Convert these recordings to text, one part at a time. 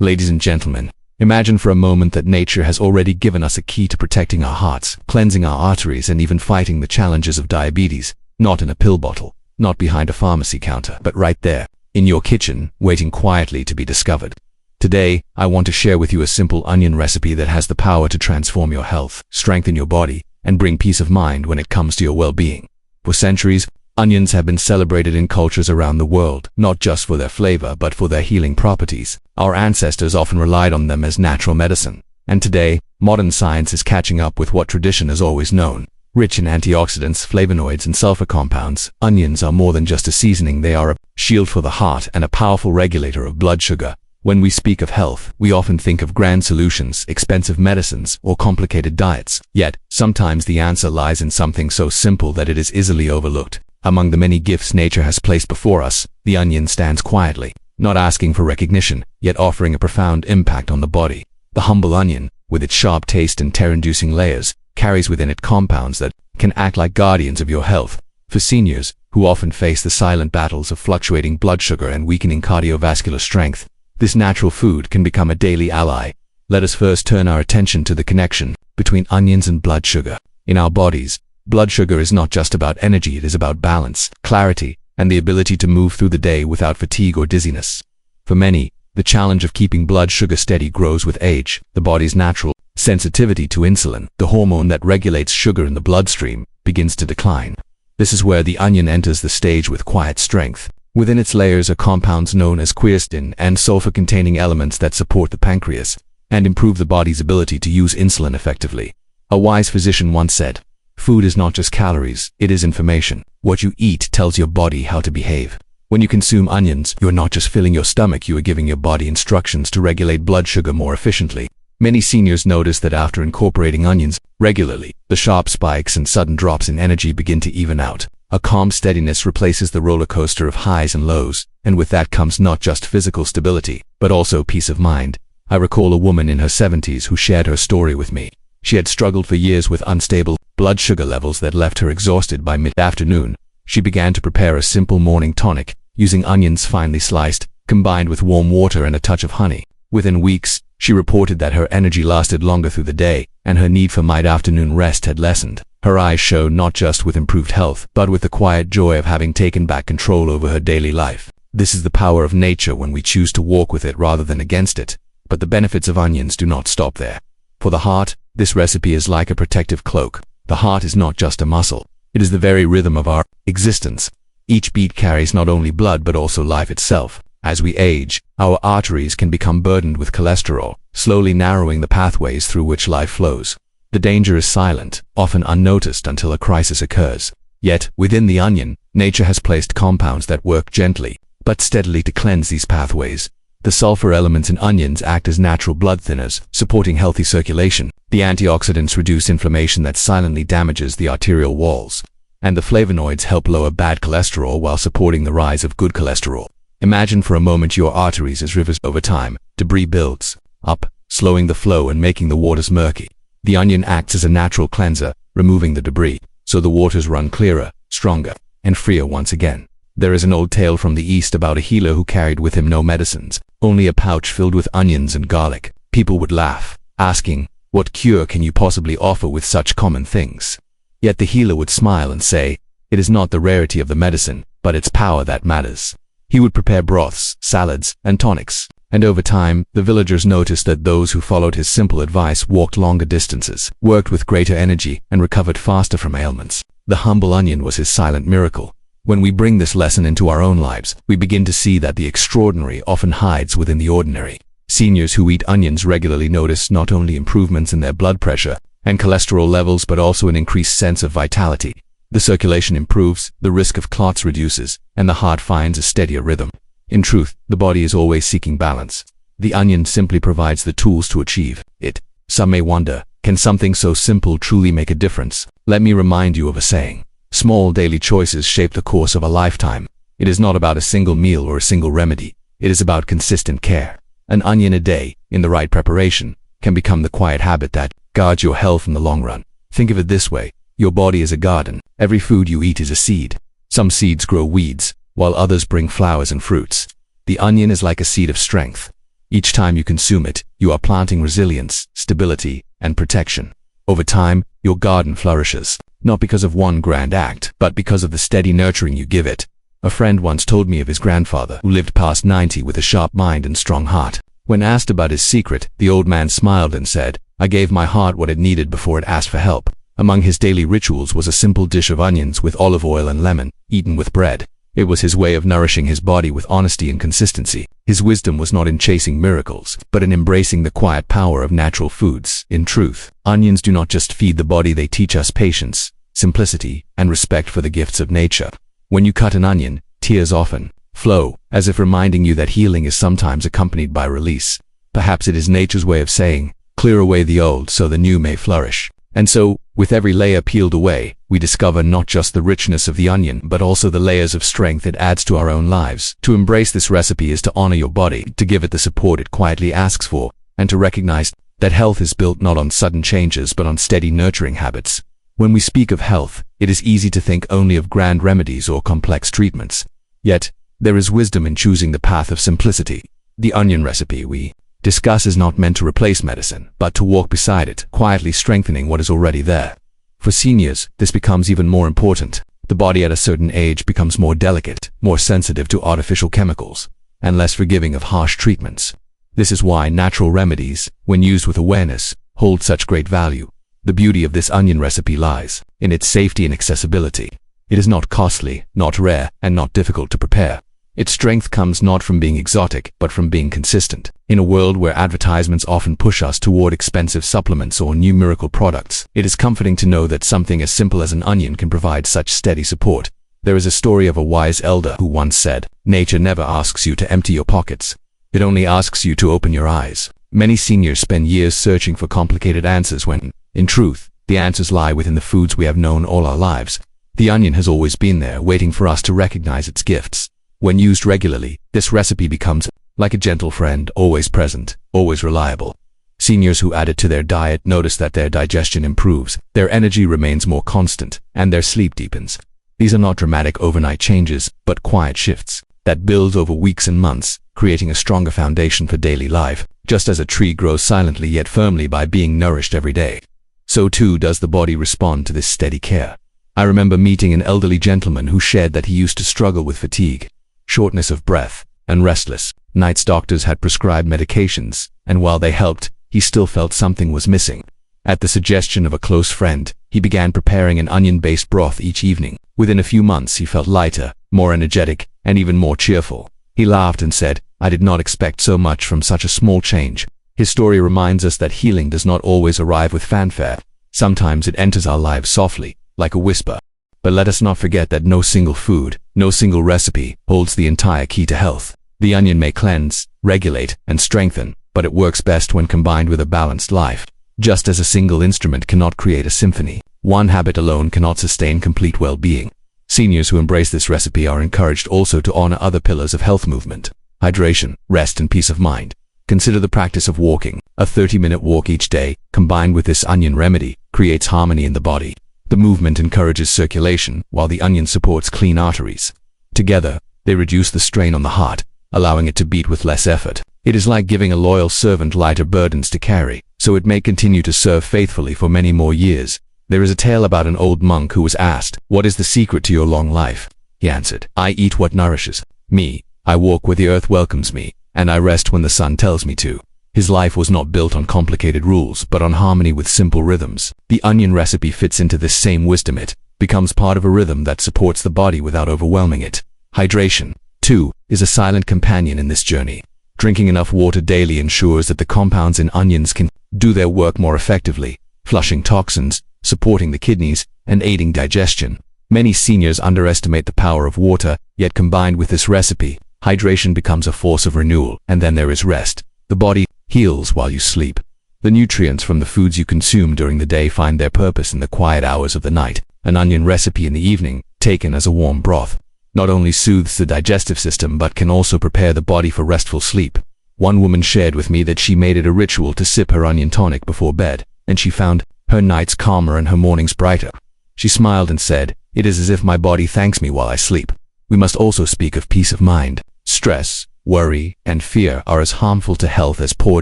Ladies and gentlemen, imagine for a moment that nature has already given us a key to protecting our hearts, cleansing our arteries, and even fighting the challenges of diabetes, not in a pill bottle, not behind a pharmacy counter, but right there, in your kitchen, waiting quietly to be discovered. Today, I want to share with you a simple onion recipe that has the power to transform your health, strengthen your body, and bring peace of mind when it comes to your well-being. For centuries, onions have been celebrated in cultures around the world, not just for their flavor, but for their healing properties. Our ancestors often relied on them as natural medicine. And today, modern science is catching up with what tradition has always known. Rich in antioxidants, flavonoids, and sulfur compounds, onions are more than just a seasoning. They are a shield for the heart and a powerful regulator of blood sugar. When we speak of health, we often think of grand solutions, expensive medicines, or complicated diets. Yet, sometimes the answer lies in something so simple that it is easily overlooked. Among the many gifts nature has placed before us, the onion stands quietly, not asking for recognition, yet offering a profound impact on the body. The humble onion, with its sharp taste and tear-inducing layers, carries within it compounds that can act like guardians of your health. For seniors, who often face the silent battles of fluctuating blood sugar and weakening cardiovascular strength, this natural food can become a daily ally. Let us first turn our attention to the connection between onions and blood sugar. In our bodies, blood sugar is not just about energy, it is about balance, clarity, and the ability to move through the day without fatigue or dizziness. For many, the challenge of keeping blood sugar steady grows with age. The body's natural sensitivity to insulin, the hormone that regulates sugar in the bloodstream, begins to decline. This is where the onion enters the stage with quiet strength. Within its layers are compounds known as quercetin and sulfur-containing elements that support the pancreas and improve the body's ability to use insulin effectively. A wise physician once said, "Food is not just calories, it is information. What you eat tells your body how to behave." When you consume onions, you are not just filling your stomach, you are giving your body instructions to regulate blood sugar more efficiently. Many seniors notice that after incorporating onions regularly, the sharp spikes and sudden drops in energy begin to even out. A calm steadiness replaces the roller coaster of highs and lows, and with that comes not just physical stability, but also peace of mind. I recall a woman in her 70s who shared her story with me. She had struggled for years with unstable blood sugar levels that left her exhausted by mid-afternoon. She began to prepare a simple morning tonic, using onions finely sliced, combined with warm water and a touch of honey. Within weeks, she reported that her energy lasted longer through the day, and her need for mid-afternoon rest had lessened. Her eyes shone not just with improved health, but with the quiet joy of having taken back control over her daily life. This is the power of nature when we choose to walk with it rather than against it. But the benefits of onions do not stop there. For the heart, this recipe is like a protective cloak. The heart is not just a muscle. It is the very rhythm of our existence. Each beat carries not only blood but also life itself. As we age, our arteries can become burdened with cholesterol, slowly narrowing the pathways through which life flows. The danger is silent, often unnoticed until a crisis occurs. Yet, within the onion, nature has placed compounds that work gently, but steadily to cleanse these pathways. The sulfur elements in onions act as natural blood thinners, supporting healthy circulation. The antioxidants reduce inflammation that silently damages the arterial walls. And the flavonoids help lower bad cholesterol while supporting the rise of good cholesterol. Imagine for a moment your arteries as rivers. Over time, debris builds up, slowing the flow and making the waters murky. The onion acts as a natural cleanser, removing the debris, so the waters run clearer, stronger, and freer once again. There is an old tale from the East about a healer who carried with him no medicines, only a pouch filled with onions and garlic. People would laugh, asking, "What cure can you possibly offer with such common things?" Yet the healer would smile and say, "It is not the rarity of the medicine, but its power that matters." He would prepare broths, salads, and tonics. And over time, the villagers noticed that those who followed his simple advice walked longer distances, worked with greater energy, and recovered faster from ailments. The humble onion was his silent miracle. When we bring this lesson into our own lives, we begin to see that the extraordinary often hides within the ordinary. Seniors who eat onions regularly notice not only improvements in their blood pressure and cholesterol levels, but also an increased sense of vitality. The circulation improves, the risk of clots reduces, and the heart finds a steadier rhythm. In truth, the body is always seeking balance. The onion simply provides the tools to achieve it. Some may wonder, can something so simple truly make a difference? Let me remind you of a saying. Small daily choices shape the course of a lifetime. It is not about a single meal or a single remedy. It is about consistent care. An onion a day, in the right preparation, can become the quiet habit that guards your health in the long run. Think of it this way. Your body is a garden. Every food you eat is a seed. Some seeds grow weeds, while others bring flowers and fruits. The onion is like a seed of strength. Each time you consume it, you are planting resilience, stability, and protection. Over time, your garden flourishes, not because of one grand act, but because of the steady nurturing you give it. A friend once told me of his grandfather, who lived past 90 with a sharp mind and strong heart. When asked about his secret, the old man smiled and said, "I gave my heart what it needed before it asked for help." Among his daily rituals was a simple dish of onions with olive oil and lemon, eaten with bread. It was his way of nourishing his body with honesty and consistency. His wisdom was not in chasing miracles, but in embracing the quiet power of natural foods. In truth, onions do not just feed the body, they teach us patience, simplicity, and respect for the gifts of nature. When you cut an onion, tears often flow, as if reminding you that healing is sometimes accompanied by release. Perhaps it is nature's way of saying, clear away the old so the new may flourish. And so, with every layer peeled away, we discover not just the richness of the onion, but also the layers of strength it adds to our own lives. To embrace this recipe is to honor your body, to give it the support it quietly asks for, and to recognize that health is built not on sudden changes but on steady nurturing habits. When we speak of health, it is easy to think only of grand remedies or complex treatments. Yet, there is wisdom in choosing the path of simplicity. The onion recipe we discuss is not meant to replace medicine, but to walk beside it, quietly strengthening what is already there. For seniors, this becomes even more important. The body at a certain age becomes more delicate, more sensitive to artificial chemicals, and less forgiving of harsh treatments. This is why natural remedies, when used with awareness, hold such great value. The beauty of this onion recipe lies in its safety and accessibility. It is not costly, not rare, and not difficult to prepare. Its strength comes not from being exotic, but from being consistent. In a world where advertisements often push us toward expensive supplements or new miracle products, it is comforting to know that something as simple as an onion can provide such steady support. There is a story of a wise elder who once said, "Nature never asks you to empty your pockets. It only asks you to open your eyes." Many seniors spend years searching for complicated answers when, in truth, the answers lie within the foods we have known all our lives. The onion has always been there, waiting for us to recognize its gifts. When used regularly, this recipe becomes like a gentle friend, always present, always reliable. Seniors who add it to their diet notice that their digestion improves, their energy remains more constant, and their sleep deepens. These are not dramatic overnight changes, but quiet shifts that build over weeks and months, creating a stronger foundation for daily life. Just as a tree grows silently yet firmly by being nourished every day, so too does the body respond to this steady care. I remember meeting an elderly gentleman who shared that he used to struggle with fatigue, shortness of breath, and restless nights. Doctors had prescribed medications, and while they helped, he still felt something was missing. At the suggestion of a close friend, he began preparing an onion-based broth each evening. Within a few months, he felt lighter, more energetic, and even more cheerful. He laughed and said, "I did not expect so much from such a small change." His story reminds us that healing does not always arrive with fanfare. Sometimes it enters our lives softly, like a whisper. But let us not forget that no single food, no single recipe, holds the entire key to health. The onion may cleanse, regulate, and strengthen, but it works best when combined with a balanced life. Just as a single instrument cannot create a symphony, one habit alone cannot sustain complete well-being. Seniors who embrace this recipe are encouraged also to honor other pillars of health movement: hydration, rest, and peace of mind. Consider the practice of walking. A 30-minute walk each day, combined with this onion remedy, creates harmony in the body. The movement encourages circulation, while the onion supports clean arteries. Together, they reduce the strain on the heart, allowing it to beat with less effort. It is like giving a loyal servant lighter burdens to carry, so it may continue to serve faithfully for many more years. There is a tale about an old monk who was asked, "What is the secret to your long life?" He answered, "I eat what nourishes me, I walk where the earth welcomes me, and I rest when the sun tells me to." His life was not built on complicated rules, but on harmony with simple rhythms. The onion recipe fits into this same wisdom. It becomes part of a rhythm that supports the body without overwhelming it. Hydration, too, is a silent companion in this journey. Drinking enough water daily ensures that the compounds in onions can do their work more effectively, flushing toxins, supporting the kidneys, and aiding digestion. Many seniors underestimate the power of water, yet combined with this recipe, hydration becomes a force of renewal. And then there is rest. The body heals while you sleep. The nutrients from the foods you consume during the day find their purpose in the quiet hours of the night. An onion recipe in the evening, taken as a warm broth, not only soothes the digestive system but can also prepare the body for restful sleep. One woman shared with me that she made it a ritual to sip her onion tonic before bed, and she found her nights calmer and her mornings brighter. She smiled and said, "It is as if my body thanks me while I sleep." We must also speak of peace of mind. Stress, worry, and fear are as harmful to health as poor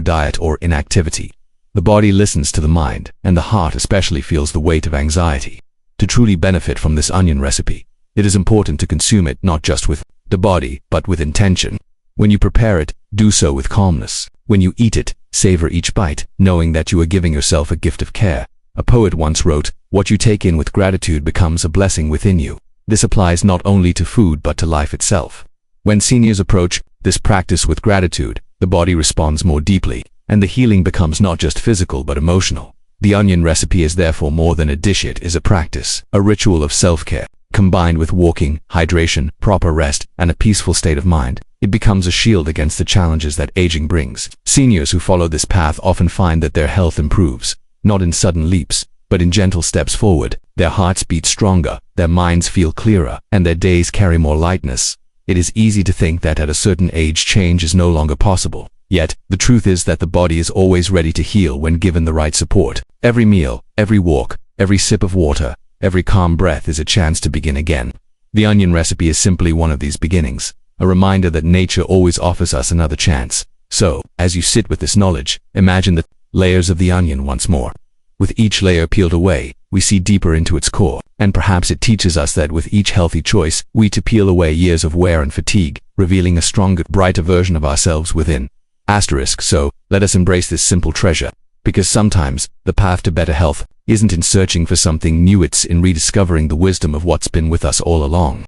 diet or inactivity. The body listens to the mind, and the heart especially feels the weight of anxiety. To truly benefit from this onion recipe, it is important to consume it not just with the body, but with intention. When you prepare it, do so with calmness. When you eat it, savor each bite, knowing that you are giving yourself a gift of care. A poet once wrote, "What you take in with gratitude becomes a blessing within you." This applies not only to food but to life itself. When seniors approach this practice with gratitude, the body responds more deeply, and the healing becomes not just physical but emotional. The onion recipe is therefore more than a dish, it is a practice, a ritual of self-care. Combined with walking, hydration, proper rest, and a peaceful state of mind, it becomes a shield against the challenges that aging brings. Seniors who follow this path often find that their health improves, not in sudden leaps, but in gentle steps forward. Their hearts beat stronger, their minds feel clearer, and their days carry more lightness. It is easy to think that at a certain age change is no longer possible. Yet, the truth is that the body is always ready to heal when given the right support. Every meal, every walk, every sip of water, every calm breath is a chance to begin again. The onion recipe is simply one of these beginnings, a reminder that nature always offers us another chance. So, as you sit with this knowledge, imagine the layers of the onion once more. With each layer peeled away, we see deeper into its core, and perhaps it teaches us that with each healthy choice, we to peel away years of wear and fatigue, revealing a stronger, brighter version of ourselves within. So, let us embrace this simple treasure, because sometimes the path to better health isn't in searching for something new, it's in rediscovering the wisdom of what's been with us all along.